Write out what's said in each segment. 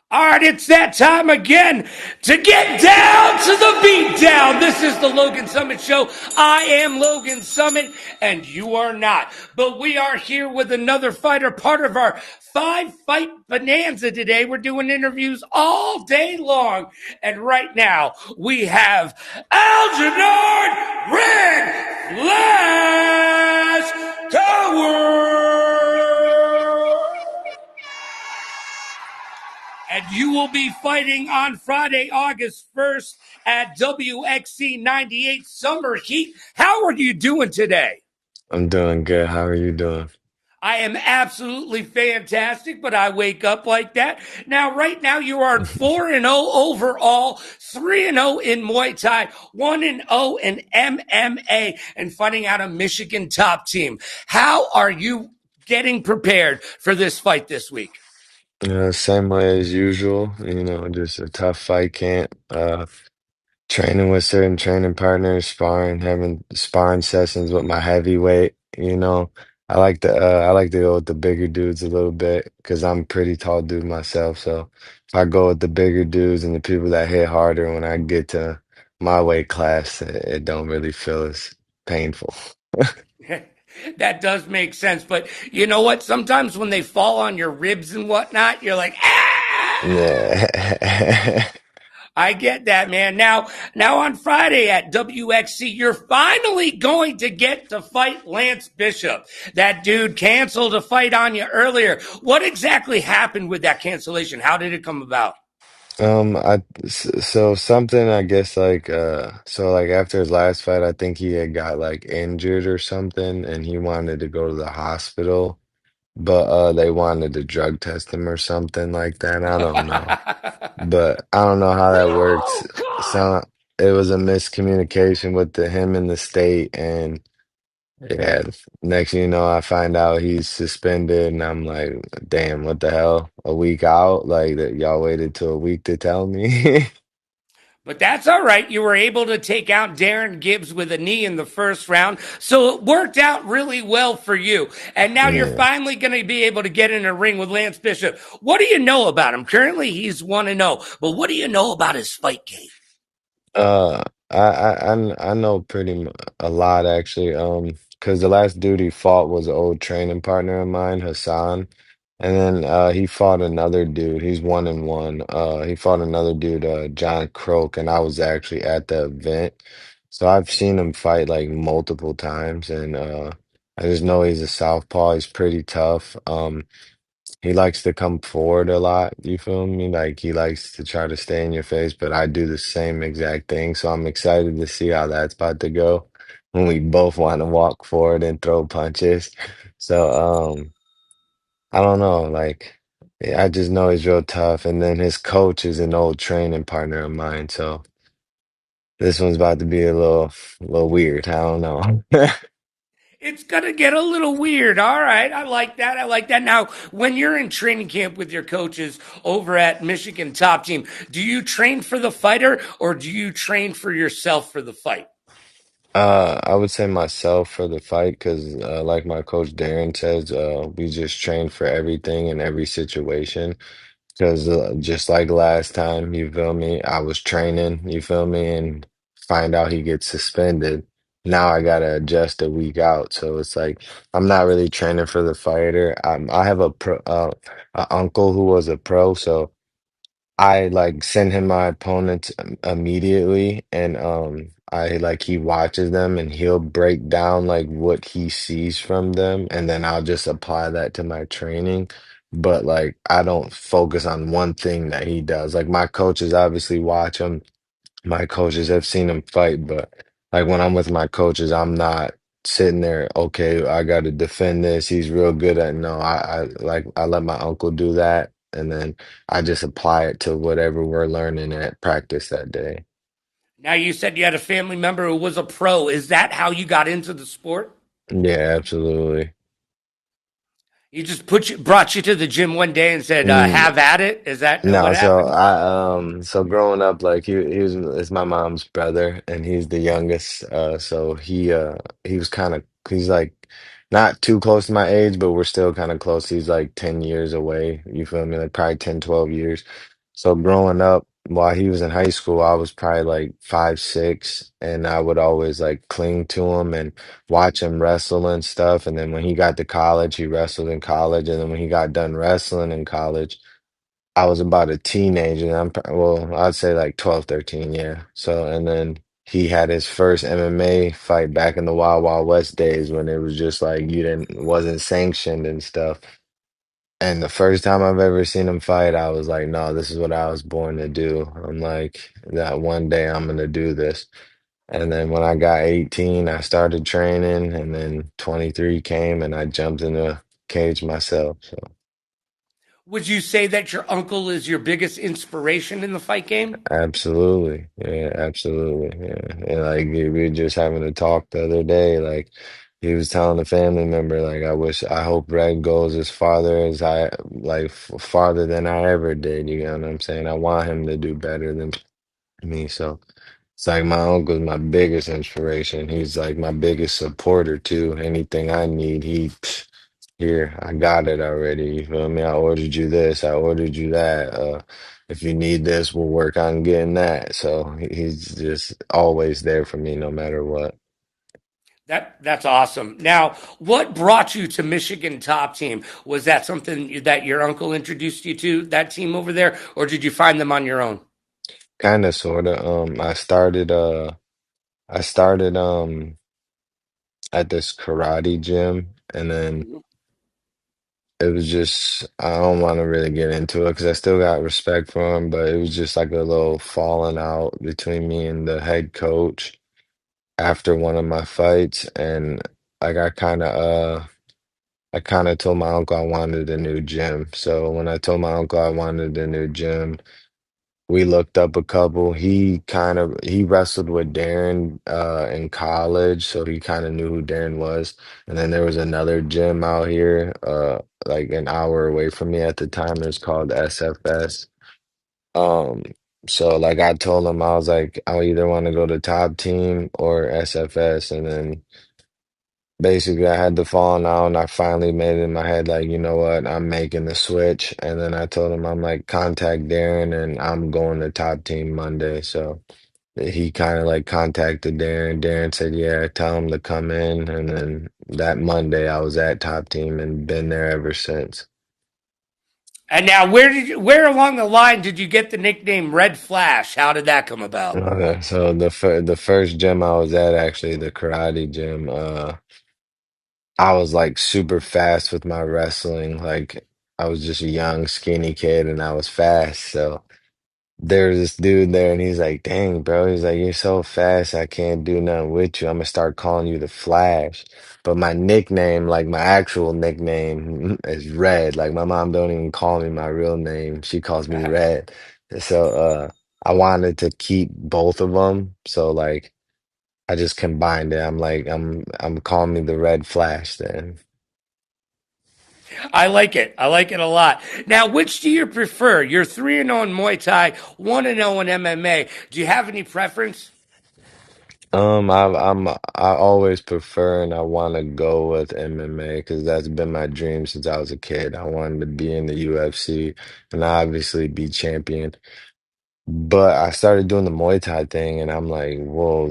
All right, it's that time again to get down to the beat down. This is the Logan Summit Show. I am Logan Summit, and you are not. But we are here with another fighter, part of our 5 fight bonanza today. We're doing interviews all day long. And right now, we have Algenard Cowart. And you will be fighting on Friday, August 1st at WXC 98 Summer Heat. How are you doing today? I'm doing good. How are you doing? I am absolutely fantastic, but I wake up like that. Now, right now, you are 4-0 overall, 3-0 in Muay Thai, 1-0 in MMA, and fighting out a Michigan top team. How are you getting prepared for this fight this week? Same way as usual, just a tough fight camp. Training with certain training partners, sparring, having sparring sessions with my heavyweight. I like to go with the bigger dudes a little bit because I'm a pretty tall dude myself. So if I go with the bigger dudes and the people that hit harder, when I get to my weight class, it don't really feel as painful. That does make sense. But you know what? Sometimes when they fall on your ribs and whatnot, you're like, ah! Yeah. I get that, man. Now on Friday at WXC, you're finally going to get to fight Lance Bishop. That dude canceled a fight on you earlier. What exactly happened with that cancellation? How did it come about? So something I guess like after his last fight, I think he had got like injured or something, and he wanted to go to the hospital, but they wanted to drug test him or something like that. I don't know, but I don't know how that works. Oh, God! So it was a miscommunication with him and the state, and yeah, next thing you know, I find out he's suspended, and I'm like, damn, what the hell? A week out? Like that y'all waited till a week to tell me? But that's all right. You were able to take out Darren Gibbs with a knee in the first round. So it worked out really well for you. And now you're Yeah. finally going to be able to get in a ring with Lance Bishop. What do you know about him? Currently, he's 1-0. But what do you know about his fight game? I know a lot actually. Because the last dude he fought was an old training partner of mine, Hassan, and then he fought another dude. He's 1-1. He fought another dude, John Croak, and I was actually at the event, so I've seen him fight like multiple times, and I just know he's a southpaw. He's pretty tough. He likes to come forward a lot, you feel me? Like he likes to try to stay in your face, but I do the same exact thing. So I'm excited to see how that's about to go when we both want to walk forward and throw punches. So I don't know, like yeah, I just know he's real tough. And then his coach is an old training partner of mine. So this one's about to be a little weird. I don't know. It's going to get a little weird. All right. I like that. I like that. Now, when you're in training camp with your coaches over at Michigan Top Team, do you train for the fighter or do you train for yourself for the fight? I would say myself for the fight because, like my coach Darren says, we just train for everything in every situation. Because just like last time, you feel me, I was training, you feel me, and find out he gets suspended. Now I gotta adjust a week out, so it's like I'm not really training for the fighter. I have a uncle who was a pro, so. I like send him my opponents immediately, and I like he watches them and he'll break down like what he sees from them, and then I'll just apply that to my training. But like I don't focus on one thing that he does. Like my coaches obviously watch him, my coaches have seen him fight, but like when I'm with my coaches, I'm not sitting there, okay, I got to defend this. He's real good at no. I let my uncle do that, and then I just apply it to whatever we're learning at practice that day. Now, you said you had a family member who was a pro. Is that how you got into the sport? Yeah, absolutely. He just brought you to the gym one day and said, Mm, "Have at it." Is that what no, happened? so growing up, like he was it's my mom's brother, and he's the youngest. So he was kind of he's like not too close to my age, but we're still kind of close. He's like 10 years away. You feel me? Like probably 10, 12 years. So growing up, while he was in high school, I was probably like 5'6", and I would always like cling to him and watch him wrestle and stuff. And then when he got to college, he wrestled in college. And then when he got done wrestling in college, I was about a teenager. Well, I'd say like 12, 13, yeah. So, and then he had his first MMA fight back in the Wild Wild West days when it was just like you didn't wasn't sanctioned and stuff. And the first time I've ever seen him fight, I was like, no, this is what I was born to do. I'm like, that one day I'm gonna do this. And then when I got 18, I started training, and then 23 came and I jumped in the cage myself. So Would you say that your uncle is your biggest inspiration in the fight game? absolutely. Yeah, absolutely. Yeah. And like we were just having a talk the other day, like he was telling a family member, like, I hope Red goes as farther as farther than I ever did. You know what I'm saying? I want him to do better than me. So it's like my uncle's my biggest inspiration. He's like my biggest supporter too. Anything I need, here, I got it already. You feel me? I ordered you this, I ordered you that. If you need this, we'll work on getting that. So he's just always there for me no matter what. That's awesome. Now, what brought you to Michigan Top Team? Was that something that your uncle introduced you to that team over there, or did you find them on your own? Kind of sorta. I started at this karate gym, and then it was just, I don't want to really get into it because I still got respect for him, but it was just like a little falling out between me and the head coach after one of my fights. And like I kind of told my uncle I wanted a new gym. So when I told my uncle I wanted a new gym, we looked up a couple. He wrestled with Darren in college, so he kind of knew who Darren was. And then there was another gym out here, like an hour away from me at the time. It was called SFS. Um, so like I told him, I was like, I either want to go to Top Team or SFS, and then basically I had to fall out, and I finally made it in my head, like, you know what, I'm making the switch. And then I told him, I'm like, contact Darren, and I'm going to Top Team Monday. So he kind of like contacted Darren. Darren said, yeah, tell him to come in. And then that Monday I was at Top Team and been there ever since. And now, where along the line did you get the nickname Red Flash? How did that come about? Okay, so the first gym I was at, actually the karate gym, I was like super fast with my wrestling. Like I was just a young, skinny kid and I was fast. So there's this dude there and he's like, dang, bro. He's like, you're so fast, I can't do nothing with you. I'm gonna start calling you the Flash. But my nickname, like my actual nickname, is Red. Like my mom don't even call me my real name. She calls me Red. So I wanted to keep both of them. So like I just combined it. I'm like, I'm calling me the Red Flash then. I like it. I like it a lot. Now, which do you prefer? You're 3-0 in Muay Thai, 1-0 in MMA. Do you have any preference? I always prefer and I want to go with MMA because that's been my dream since I was a kid. I wanted to be in the UFC and obviously be champion. But I started doing the Muay Thai thing, and I'm like, whoa,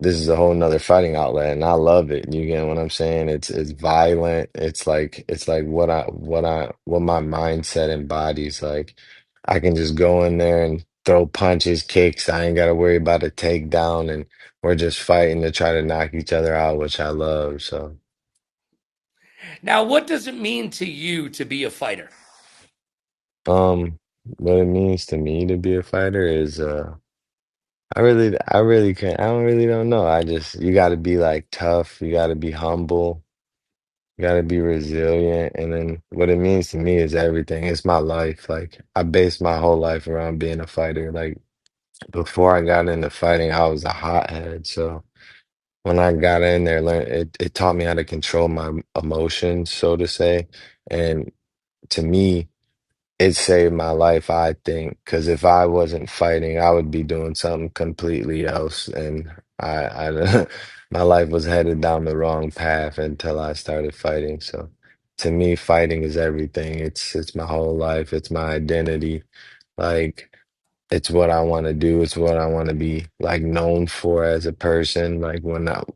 this is a whole nother fighting outlet, and I love it. You get what I'm saying? It's violent. It's like what my mindset embodies. Like I can just go in there and throw punches, kicks. I ain't gotta worry about a takedown, and we're just fighting to try to knock each other out, which I love. So, Now, what does it mean to you to be a fighter? what it means to me to be a fighter is I really can't. I don't really don't know. You got to be like tough. You got to be humble. You got to be resilient. And then what it means to me is everything. It's my life. Like I based my whole life around being a fighter. Like before I got into fighting, I was a hothead. So when I got in there, it taught me how to control my emotions, so to say. And to me, it saved my life, I think, because if I wasn't fighting, I would be doing something completely else. And my life was headed down the wrong path until I started fighting. So to me, fighting is everything. It's my whole life. It's my identity. Like it's what I want to do. It's what I want to be like known for as a person. Like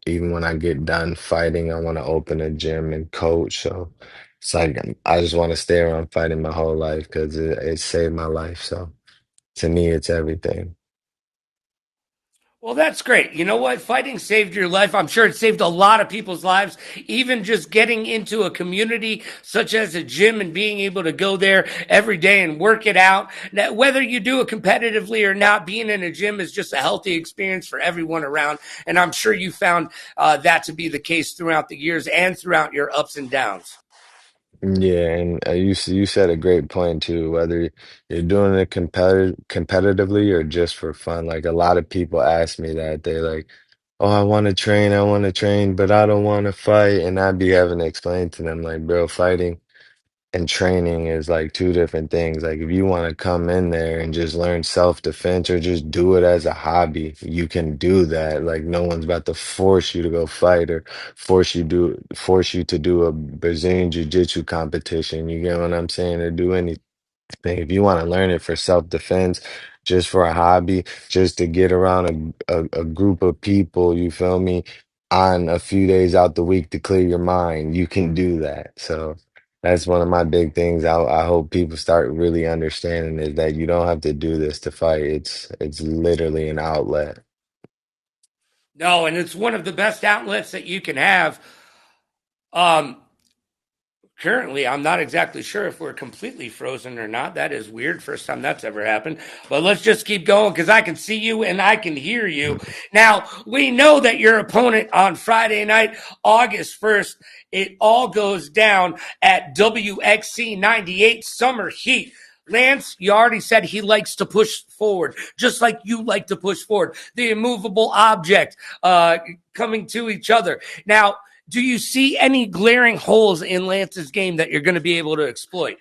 even when I get done fighting, I want to open a gym and coach. So it's like I just want to stay around fighting my whole life because it saved my life. So to me, it's everything. Well, that's great. You know what? Fighting saved your life. I'm sure it saved a lot of people's lives. Even just getting into a community such as a gym and being able to go there every day and work it out. Now, whether you do it competitively or not, being in a gym is just a healthy experience for everyone around. And I'm sure you found that to be the case throughout the years and throughout your ups and downs. Yeah, and you said a great point too, whether you're doing it competitively or just for fun. Like a lot of people ask me that they're like, "Oh, I want to train, but I don't want to fight." And I'd be having to explain to them like, "Bro, fighting and training is like two different things. Like if you want to come in there and just learn self-defense or just do it as a hobby, you can do that. Like no one's about to force you to go fight or force you to do a Brazilian jiu-jitsu competition. You get what I'm saying? Or do anything. If you want to learn it for self-defense, just for a hobby, just to get around a group of people, you feel me, on a few days out the week to clear your mind, you can do that. So that's one of my big things. I hope people start really understanding is that you don't have to do this to fight. It's literally an outlet. No, and it's one of the best outlets that you can have. Um, Currently, I'm not exactly sure if we're completely frozen or not. That is weird. First time that's ever happened. But let's just keep going because I can see you and I can hear you. Now, we know that your opponent on Friday night, August 1st, it all goes down at WXC 98 Summer Heat. Lance, you already said he likes to push forward, just like you like to push forward. The immovable object coming to each other. Now, do you see any glaring holes in Lance's game that you're going to be able to exploit?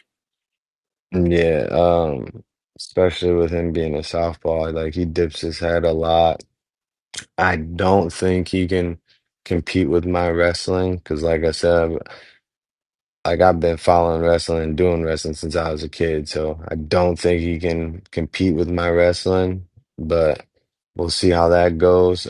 Yeah, especially with him being a southpaw, like he dips his head a lot. I don't think he can compete with my wrestling because, like I said, like I've been following wrestling and doing wrestling since I was a kid, so I don't think he can compete with my wrestling. But we'll see how that goes.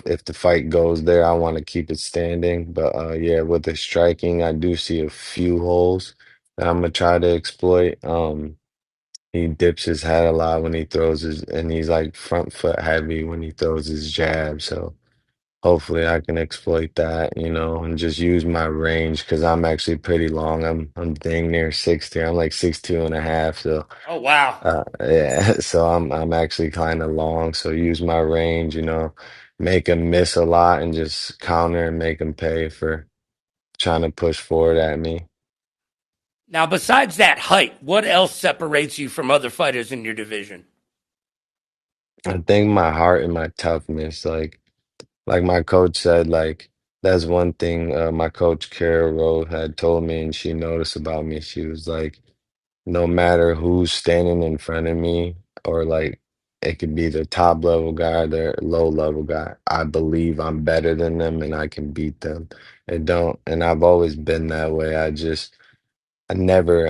If the fight goes there, I want to keep it standing. But yeah, with the striking, I do see a few holes that I'm gonna try to exploit. He dips his head a lot when he throws his, and he's like front foot heavy when he throws his jab. So hopefully I can exploit that, and just use my range because I'm actually pretty long. I'm dang near 60. I'm like 6'2" and a half. So Oh, wow. yeah, so I'm actually kind of long. So use my range, make him miss a lot and just counter and make him pay for trying to push forward at me. Now, besides that height, what else separates you from other fighters in your division? I think my heart and my toughness, like my coach said, like that's one thing my coach Carol had told me, and she noticed about me. She was like, no matter who's standing in front of me, or like it could be the top level guy or the low level guy, I believe I'm better than them and I can beat them. And I've always been that way. I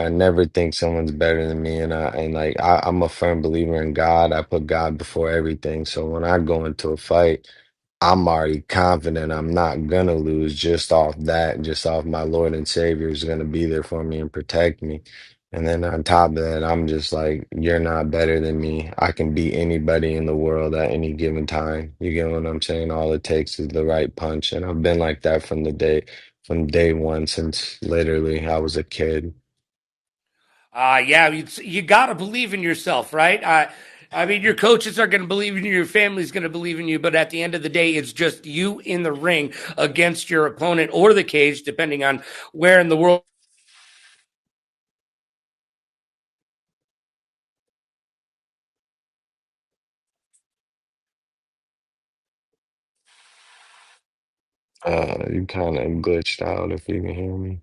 never think someone's better than me, I'm a firm believer in God. I put God before everything. So when I go into a fight, I'm already confident I'm not gonna lose just off that, just off my Lord and Savior is gonna be there for me and protect me. And then on top of that, I'm just like, you're not better than me. I can beat anybody in the world at any given time. You get what I'm saying? All it takes is the right punch. And I've been like that from day one since literally I was a kid. Yeah, you got to believe in yourself, right? I mean, your coaches are going to believe in you, your family's going to believe in you, but at the end of the day, it's just you in the ring against your opponent or the cage, depending on where in the world. You kind of glitched out if you can hear me.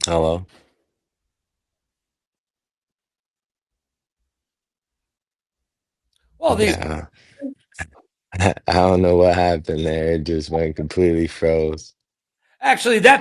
Hello. Well, these Yeah. I don't know what happened there. It just went completely froze. actually that's